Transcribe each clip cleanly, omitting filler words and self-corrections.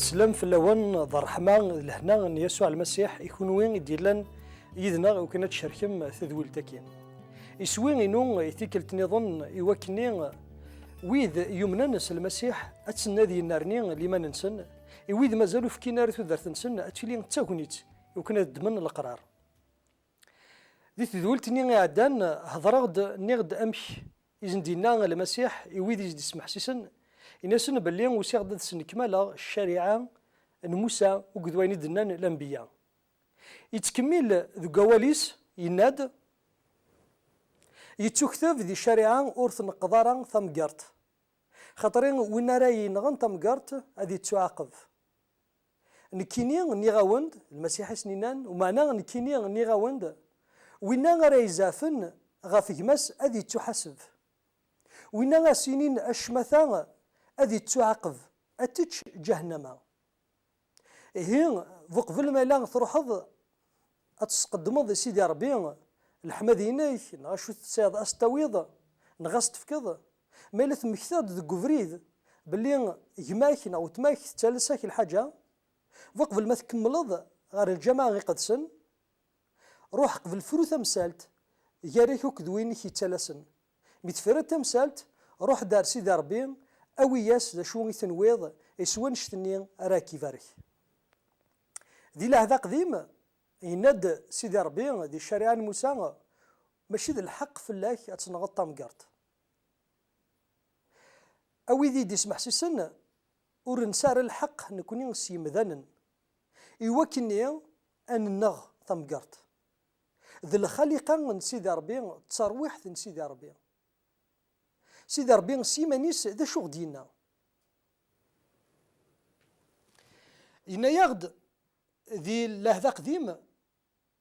سلام في اللون ذا الرحمة لهنا يسوع المسيح يكون وين يديرلن يدنا وكنا تشاركم تذويل تاكين يسوين إنو يتيكل تنظن يوكني ويد يمنا نس المسيح أتسنى ذي النارني لما ننسن ويد مازالو في كينار تودر تنسن أتفلين تاكونيت وكنا ضمن القرار ذي تذويل تني عدان هضرغد نغد أمش إذن دينا المسيح ويد يزد يسمح سيسن إنسن بلي وسيغد سن كمالا الشريعة موسى وقدوين دنان الأنبياء يتكمل ذو قواليس يناد يتكتب ذي الشريعة أورث نقدارا ثمقارت خاطرين وين راي نغن ثمقارت هذه تعاقب نكيني نيغاوند المسيح سنينان ومعنى نكيني نيغاوند وين راي زافن غاف جماس هذه تحاسب وين سنين أشمثا هذه تعاقب أتتش جهنم هي فوق في المالا تروحض أتسقدمض سيدي ربي الحمدينيك نغشو تساعد أستويض نغاس تفكض مالث مكتاد ذو فريد باللي جماك أو تماك تالساك الحاجة فوق في الما تكملض غير الجماعة غي قدسن روح قبل الفرو تمسالت ياريك وكذوينك يتالسن متفرد تمسالت روح دار سيدي ربي أوياس ذا شو تنويض يسوان شتنين راكي فارك ذي لهذا قديم يناد سيدي ربي دي الشريعة موسى ماشي ذا الحق في الله أتنغطى مقارت أوي ذي دي سمح سيسن ورنسار الحق نكوني نسي مذانا يوكني أن نغ ثمقارت ذي الخليقة نسيدي ربي تصرويح نسيدي ربي سيدي ربي سيمانيس ذا شو غدينا إنا يغد ذي لهذا قديم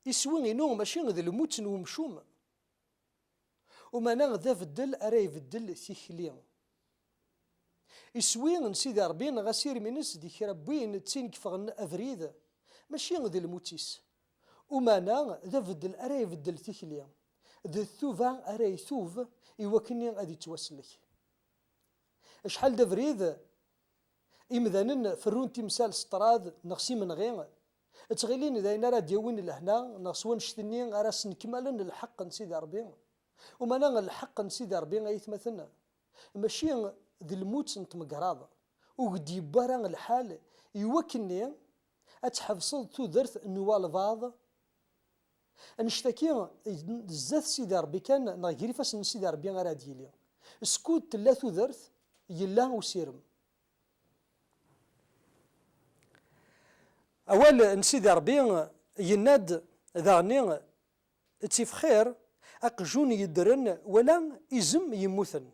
يسوي إنو ماشي ذي الموت ومشوم وما نغذا في الدل أراي في الدل ثيخلي يسوي نسيدي ربي غسير منس دي كربين تسين كفغن أفريد ماشي ذي الموتيس وما نغذا في الدل أراي في الدل ثيخلي ذي الثوفا أراي ثوف يوكني غادي توسلك شحال دا فريد إمذانن فرون تمثال سطراد نغسي من غير تغيلين إذا راه ديوين لهنا نغسوان شتني راس نكملن الحق نسيدي ربي وما نغ الحق نسيدي ربي غيتمثلنا ماشي ذي الموت نتمقراض وقدي برا الحال يوكني أتحفصل تودرت نوال بعض نشتكي بزاف سيدي ربي كان نغيري فاس نسيدي ربي غير ديالي سكوت لا تودرت يلا وسيرم أول نسيدي ربي يناد ذاني تيف خير أقجون يدرن ولا يزم يموثن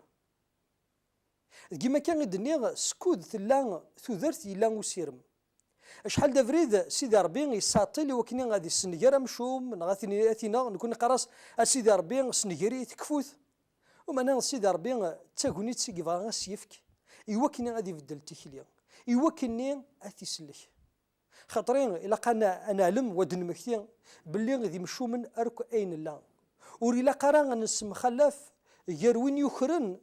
كيما كان يدني سكود ثلا تودرت يلا وسيرم شحال دا فريد سيدي ربي يساطيلي وكني غادي السنجاره مشوم نغاثني اتينا نكون قراص سيدي ربي سنجري تكفوث ومانا سيدي ربي تاكوني تسيكفا غاسيفك يوكني غادي يبدل تيكليا يوكني اتيسلك خاطرين الا قانا انا علم ودن مكتي باللي غادي مشو من اركو اين لا وريلا قرا نسم خلاف يروين يخرن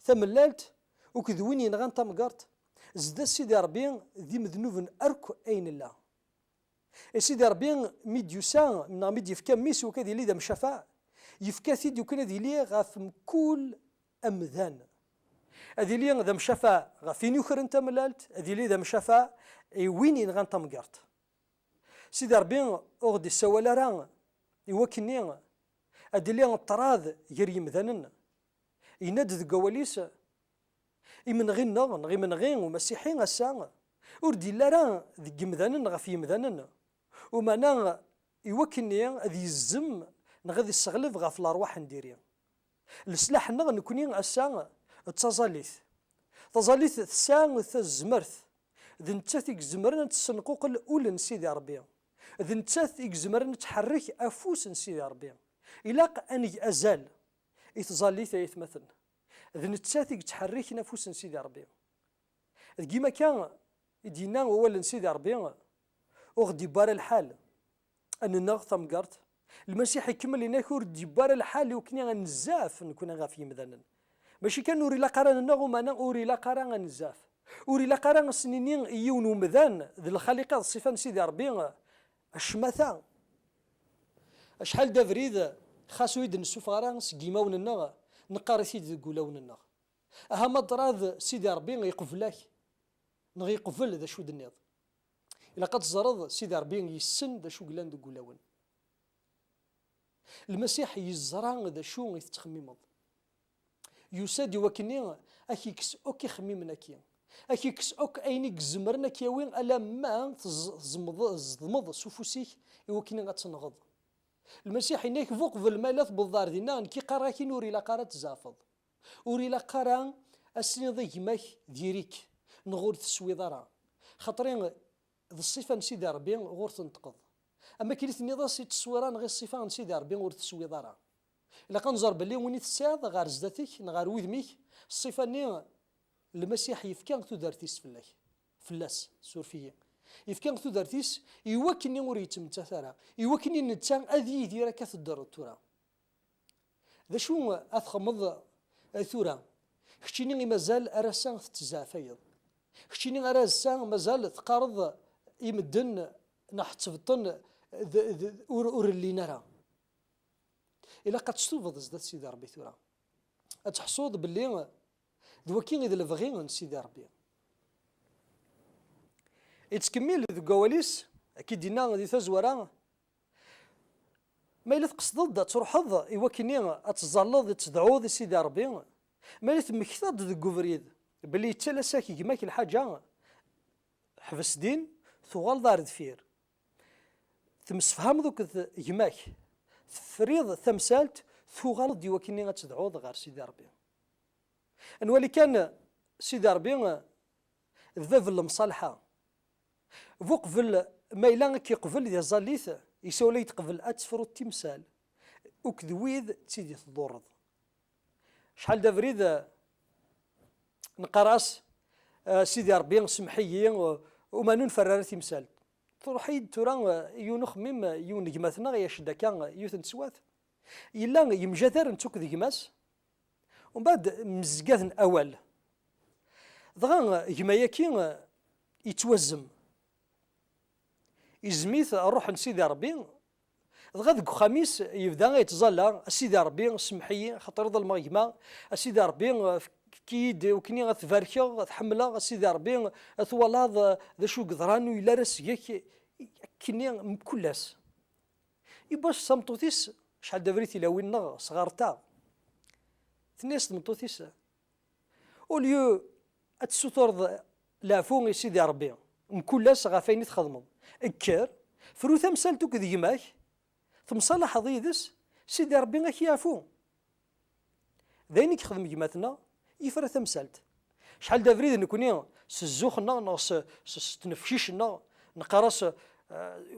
ثملالت وكذوين ينغان تمقرت زدا سيدي ربي ذي مذنوب أركو أين الله سيدي ربي ميديوسا من ميدي يفكا ميس وكذا لي ذا مشافع يفكا ثيدي وكذا ذي لي غاف كل أمذان هذي لي ذا مشافع غافين يخر انت ملالت هذي لي ذا مشافع وين ينغان تمقرت سيدي ربي أغدي السوالة راه يوكني هذي لي الطراذ يري مذانن يناد ذو قواليس من غير نغن غير من غير ومسيحيين الساعة وردي لا راه ذي مذانن غا في مذانن ومانا يوكني هذي الزم نغذي السغلف غا في الأرواح نديري السلاح نغ نكوني الساعة تظاليث الساعة الزمرث ذي نتاثيك زمرنا تسنقوق الأولى نسيدي ربي ذي نتاثيك زمرنا تحرك أفوس نسيدي ربي إلاق أني أزال يتظاليث يتمثل ذي نتساثق تحرك نفوس نسيدي ربي كيما كان دينا أولا نسيدي ربي وغدي بار الحال أن نغ ثمقرت المسيح يكمل لنا ردي بار الحال وكني غنزاف نكون غافي مذنن ماشي كان نوري لا قران نغ وما نوري لا قران غنزاف وري لا قرا سنينين يون ومذان ذي الخليقه الصفه سيدي ربي الشماثه شحال دا فريد خاصو يد نسوف غرا سكيماوننا نقاري سيدي قولاوننا اها مضراذ سيدي ربي يقفلاك نغي يقفل ذا شو دنيض الا قد زرض سيدي ربي يسن ذا شو قلان ذا قولاون المسيح يزرع ذا شو يتخممض يسادي وكني اكي كس اوكي خميمنا كي اكي كس اوك اينيك زمرنا كيوين الا ما زمض سفوسيك وكني غتنغض المسيح ينيك فوق في الملف بالدار دينا كي قرا كي نوري لا قرا تزافض وري لا قرا السنين ضي ماك ديريك نغور تسويضرا خاطرين ذا الصفه نسيدي ربي غور تنتقض اما كي نيضا سي تصويران غير الصفه نسيدي ربي غور تسويضرا الا كنزر بلي وني تساعد غير زداتك غير وذميك الصفه ني المسيح يفكان تدارتيس فلاس سورفيه يفكان تدارتيس يوكني وريتم تثرى يوكني نتا اذي ديرا كتدر الترا ذا شو اثخمض ثورا خشيني مازال ارسان تزافيض خشيني ارسان مازال تقارض يمدن نحتفطن اور اللي نرى الا قد تشوفض زدات سيدي ربي ثورا اتحصود باللي دوكين اذا الفغي سيدي ربي يتكمل ذو كواليس اكيد دينا غادي تزورا ما الا تقصد تروحض ايوا اتزلض تدعوض سيدي ربي ما الا تمكثد ذو كوفريد بلي تلاساك يماك الحاجه حبس دين ثوال دار دفير تمسفهم ذوك يماك فريض ثمسالت ثوغالض ايوا كني غتدعوض غير سيدي ربي انولي كان سيدي ربي ذاف المصالحه فوق ميلان كيقبل ديال زاليث يسولي تقبل اتفرو التمثال وكذويذ تيدي تضرض شحال دا فريد نقراس سيدي ربي سمحيي وما نفرر تمثال تروحي تورا يونخ ميم يون جماثنا يا شدا كان يوثن سوات الا يمجاثر نتوك ذي جماس ومن بعد مزقاثن اول ضغا جماياكي يتوزم يزميث روح لسيدي ربي غادك خميس يبدا يتزلى سيدي ربي سمحي خاطر ظل المغيمه سيدي ربي كيد وكني غتفاركا غتحملها سيدي ربي ثولاض ذا شو قدران ولا راس ياك كني مكلاس يباش صمتوتيس شحال دافريتي لا وين صغارتا ثنيس مطوتيس اوليو اتسوتورض لافون سيدي ربي مكلاس غافيني تخدموا اكر فرو ثمسالتو كذيماك تمصالح ضيدس سيدي ربي غاك يعفو ذاينك خدم جماتنا يفرى ثمسالت شحال دافريد نكوني سزوخنا ناس تنفشيشنا نقراس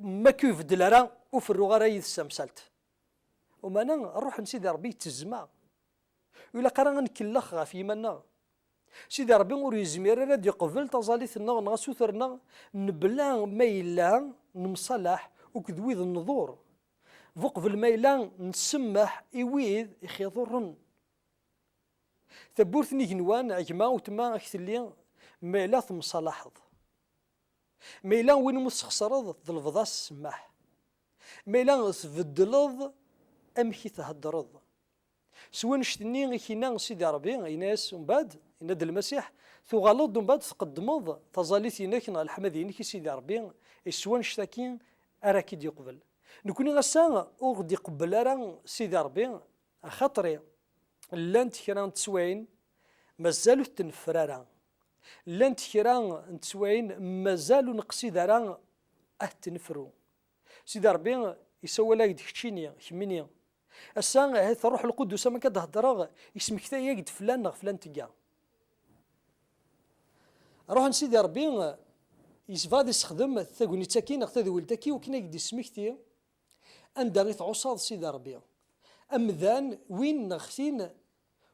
ما كيف دلارا وفرو غرا يثمسالت وما انا نروح لسيدي ربي تزمع ولا قرا نكلخ غا في يمنا سيدي ربي ور يزمير راه يقبل تزاليثنا نغسوثرنا نبلا ميلا نمصلح وكذويذ النظور فوق في الميلان نسمح إويذ يخيضرن ثبورثني جنوان عجما وتما اكتلي ميلا مصالحض ميلا وين مسخسرض ظلفضا السماح ميلا تفدلض امكي تهدرض سوا نشتني كينا سيدي ربي يناس ومن بعد ينادي المسيح ثغلط ومن بعد تقدمض تزاليتينك الحمدينك سيدي ربي سوا نشتاكين اراكيد يقبل نكوني غسان وغدي قبل راه سيدي ربي خاطري لانت كرا تسواين مازالو تنفرارا لانت كرا تسواين مازالو نقصيد راه تنفرو سيدي ربي يسوى لا يدكتشيني كميني السان هذا الروح القدس ما كتهضر اسمك تا ياك فلان فلان تيا روح نسيدي ربي يسفاد يستخدم ثاقوني تاكين اختي ولدكي وكنا يدي سمكتي عندها غير عصاض سيدي ربي امذان وين نختين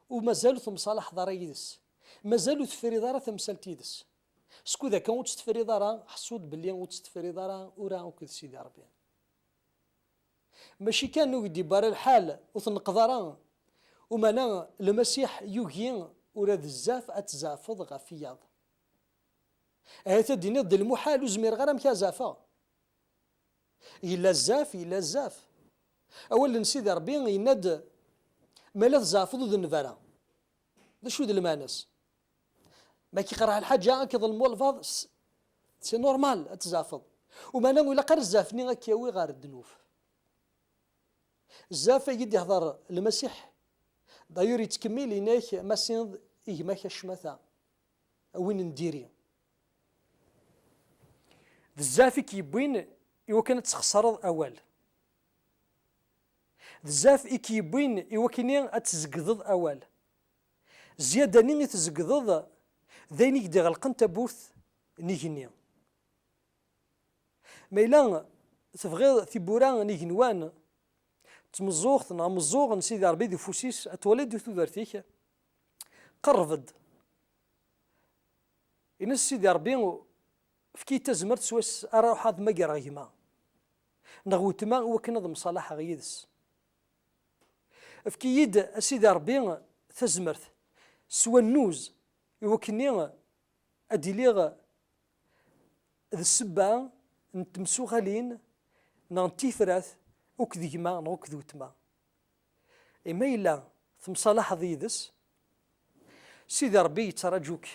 ومازالوا تمصالح دار يدس مازالوا تفري دار تمثال يدس سكو ذا كان تستفري دار حسود باللي وتستفري دار ورا وكذا سيدي ربي ماشي كانوا يدي بار الحال وتنقدر ومانا المسيح يوغي ورا بزاف اتزافض غا فياض هذا ديني ضد المحال وزمير غير مكازافة. إلا الزاف إلا الزاف. أولا سيدي ربي يناد مالا تزافض ذو النفارة. ذا شو ذا المانس؟ ما كيقرا الحاجة كيظلموا الفاظ سي نورمال تزافض. وما نقول إلا قال الزافني غاكياوي غار الدنوف. الزاف يدي يهضر المسيح دايور يتكمل هناك ماسين إجماك الشمثة وين نديري بزاف كيبوين إوا كانت تخسر أول بزاف كيبوين إوا كاين تزقضض أول زيادة ني تزقضض ذاين يدي غلقن تبوث نيجني ما إلا تبغي ثبورا نيجنوان تمزوغ مزوغ سيدي ربي دي فوسيس اتولد دو ثوذرتيك قرفد إن سيدي ربي فكي تزمرت سواس أروح هذا مقرا غيما نغوت ما هو كنظم صلاح غيدس فكي يد سيدي ربي تزمرت سوا النوز يوكني أديليغ ذا السبعة نتمسو غالين نانتي فراث وكذي ما نوكذو تما إما إلا ثمصالح ضيدس سيدي ربي يتراجوك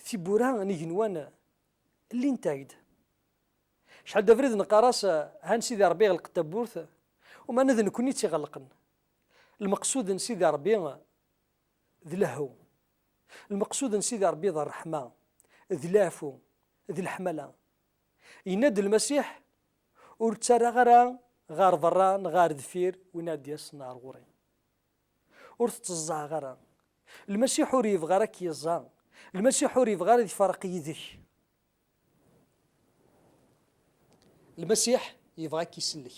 ثبورا نيجنوان اللي نتايد شحال دافريد نقراس هان سيدي ربي غلق التابورث وما نذن كوني تيغلقن المقصود ان سيدي ربي ذي لهو المقصود ان سيدي ربي ذا الرحمة ذي لافو ذي الحملة يناد المسيح ورتسارى غار ضران غار دفير وينادي يصنع غوري ورتتزع غرا المسيح وريف غارك يزا المسيح وريف غار يفرق يدك المسيح يبغاك يسلك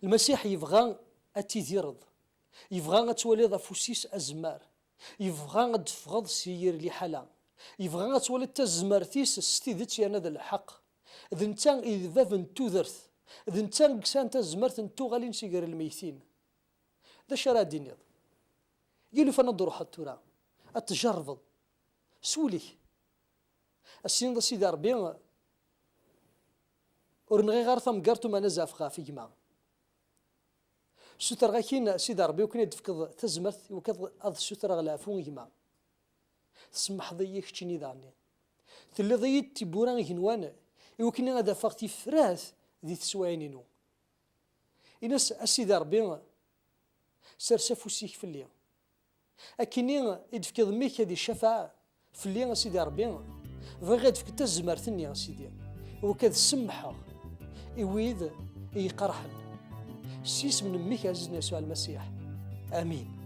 المسيح يبغى أتيذيرض يبغى أتولد فوسيس أزمار يبغى أتفغض سير لي حالا يبغى أتولد تزمرتيس ستيدت يا نذا الحق ذنتان إذ فافن توذرث ذنتان كسان تزمرت انتو غالين سيقر الميتين ذا شرا دينيض يلو فنضرو حتورا أتجربض سولي السين ذا سيدي ربي ورنغي غير ثمقرتو ما نزافخا في جماعة ستر غاكين سيدي ربي وكنا يدفكض تزمرت وكذ أض ستر غلافون جماعة تسمح ضيك تشيني ذاني تلي ضيت تبوران هنوان يوكنا غادا فاغتي فراث ذي تسوانينو إنس أسيدي ربي سرسفو سيك في الليل أكيني يدفكض ميك هذه الشفاعة في الليل أسيدي ربي فغاد فك تزمرتني أسيدي وكذا سمحة إويذ يقرحن سيس من ميك عزيزنا يسوع المسيح آمين.